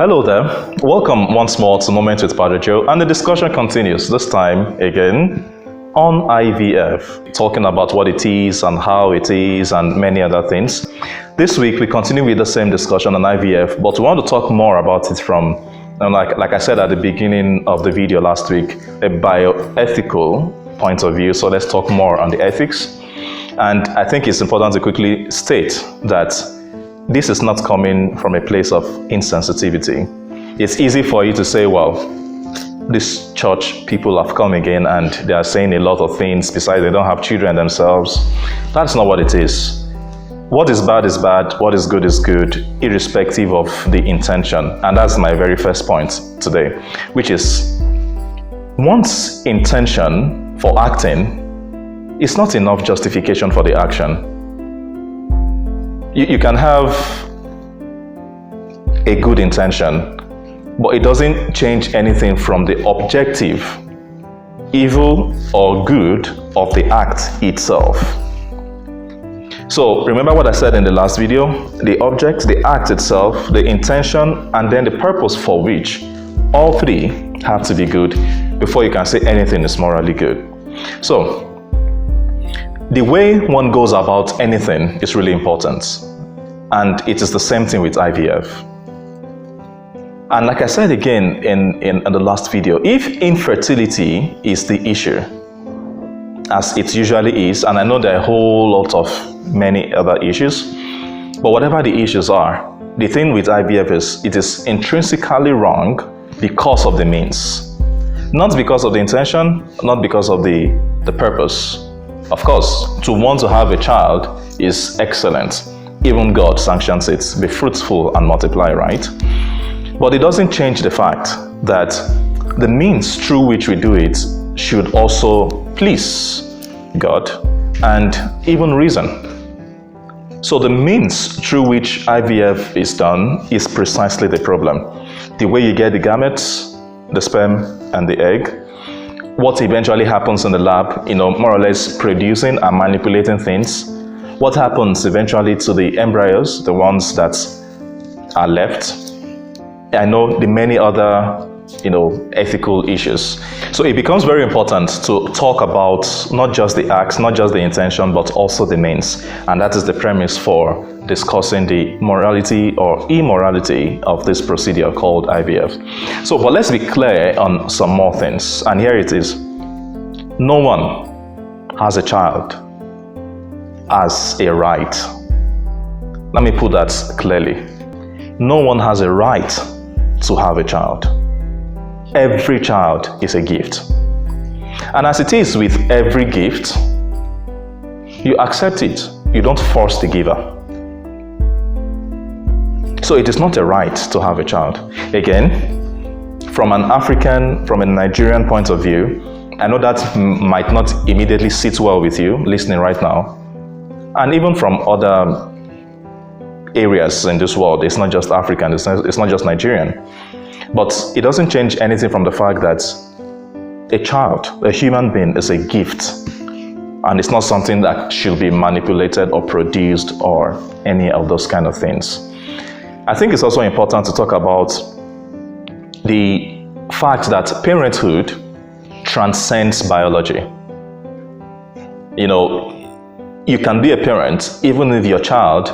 Hello there. Welcome once more to Moment with Padre Joe, and the discussion continues, this time again on IVF, talking about what it is and how it is and many other things. This week we continue with the same discussion on IVF, but we want to talk more about it from, like I said at the beginning of the video last week, a bioethical point of view. So let's talk more on the ethics. And I think it's important to quickly state that this is not coming from a place of insensitivity. It's easy for you to say, well, this church people have come again and they are saying a lot of things besides they don't have children themselves. That's not what it is. What is bad, what is good, irrespective of the intention. And that's my very first point today, which is one's intention for acting is not enough justification for the action. You can have a good intention, but it doesn't change anything from the objective, evil or good, of the act itself. So remember what I said in the last video: the object, the act itself, the intention, and then the purpose for which, all three have to be good before you can say anything is morally good. So the way one goes about anything is really important, and it is the same thing with IVF. And like I said again in the last video, if infertility is the issue, as it usually is, and I know there are a whole lot of many other issues, but whatever the issues are, the thing with IVF is it is intrinsically wrong because of the means, not because of the intention, not because of the purpose. Of course, to want to have a child is excellent. Even God sanctions it. Be fruitful and multiply, right? But it doesn't change the fact that the means through which we do it should also please God and even reason. So the means through which IVF is done is precisely the problem. The way you get the gametes, the sperm and the egg, what eventually happens in the lab, more or less producing and manipulating things. What happens eventually to the embryos, the ones that are left. I know the many other, ethical issues. So it becomes very important to talk about not just the acts, not just the intention, but also the means. And that is the premise for discussing the morality or immorality of this procedure called IVF. So, but let's be clear on some more things. And here it is. No one has a child as a right. Let me put that clearly. No one has a right to have a child. Every child is a gift. And as it is with every gift, you accept it. You don't force the giver. So it is not a right to have a child. Again, from a Nigerian point of view, I know that might not immediately sit well with you listening right now. And even from other areas in this world, it's not just African, it's not just Nigerian. But it doesn't change anything from the fact that a child, a human being, is a gift. And it's not something that should be manipulated or produced or any of those kind of things. I think it's also important to talk about the fact that parenthood transcends biology. You can be a parent even if your child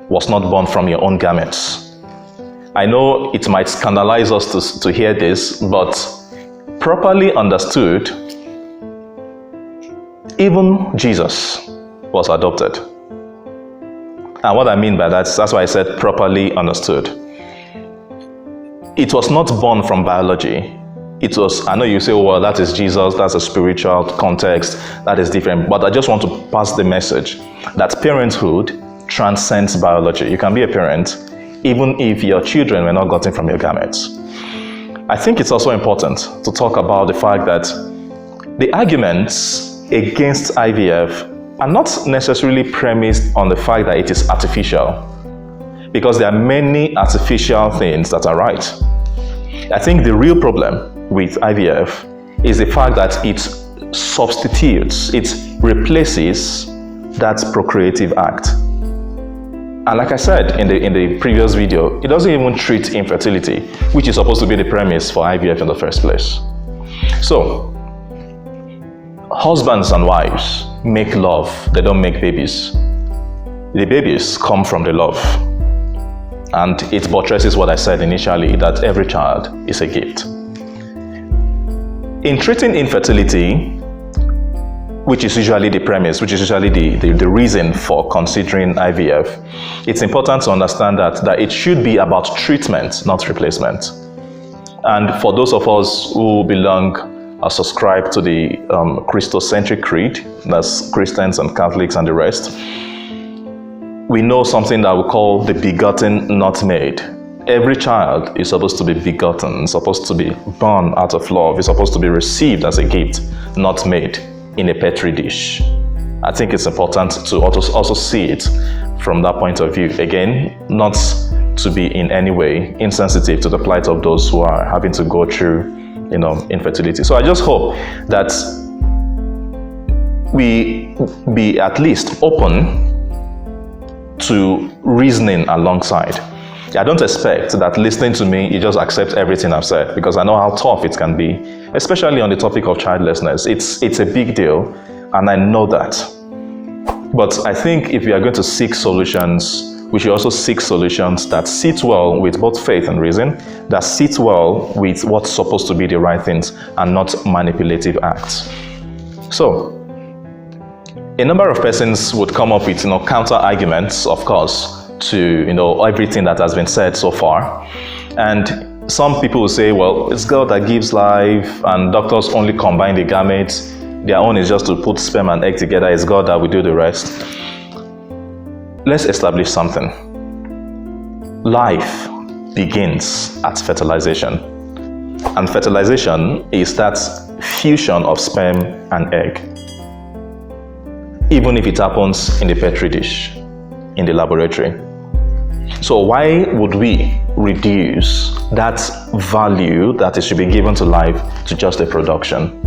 was not born from your own gametes. I know it might scandalize us to hear this, but properly understood, even Jesus was adopted. And what I mean by that, that's why I said properly understood. It was not born from biology. It was, I know you say, oh, well, that is Jesus, that's a spiritual context, that is different. But I just want to pass the message that parenthood transcends biology. You can be a parent even if your children were not gotten from your gametes. I think it's also important to talk about the fact that the arguments against IVF are not necessarily premised on the fact that it is artificial, because there are many artificial things that are right. I think the real problem with IVF is the fact that it substitutes, it replaces that procreative act. And like I said in the previous video, it doesn't even treat infertility, which is supposed to be the premise for IVF in the first place. So, husbands and wives make love, they don't make babies. The babies come from the love. And it buttresses what I said initially, that every child is a gift. In treating infertility, which is usually the premise, which is usually the reason for considering IVF, it's important to understand that it should be about treatment, not replacement. And for those of us who belong or subscribe to the Christocentric creed, that's Christians and Catholics and the rest, we know something that we call the begotten, not made. Every child is supposed to be begotten, supposed to be born out of love, is supposed to be received as a gift, not made in a petri dish. I think it's important to also see it from that point of view. Again, not to be in any way insensitive to the plight of those who are having to go through, infertility. So I just hope that we be at least open to reasoning alongside. I don't expect that listening to me, you just accept everything I've said, because I know how tough it can be, especially on the topic of childlessness. It's a big deal, and I know that. But I think if we are going to seek solutions, we should also seek solutions that sit well with both faith and reason, that sit well with what's supposed to be the right things, and not manipulative acts. So, a number of persons would come up with counter arguments, of course, to everything that has been said so far. And some people will say, well, it's God that gives life, and doctors only combine the gametes. Their own is just to put sperm and egg together. It's God that will do the rest. Let's establish something. Life begins at fertilization. And fertilization is that fusion of sperm and egg. Even if it happens in the petri dish, in the laboratory. So why would we reduce that value that it should be given to life to just a production?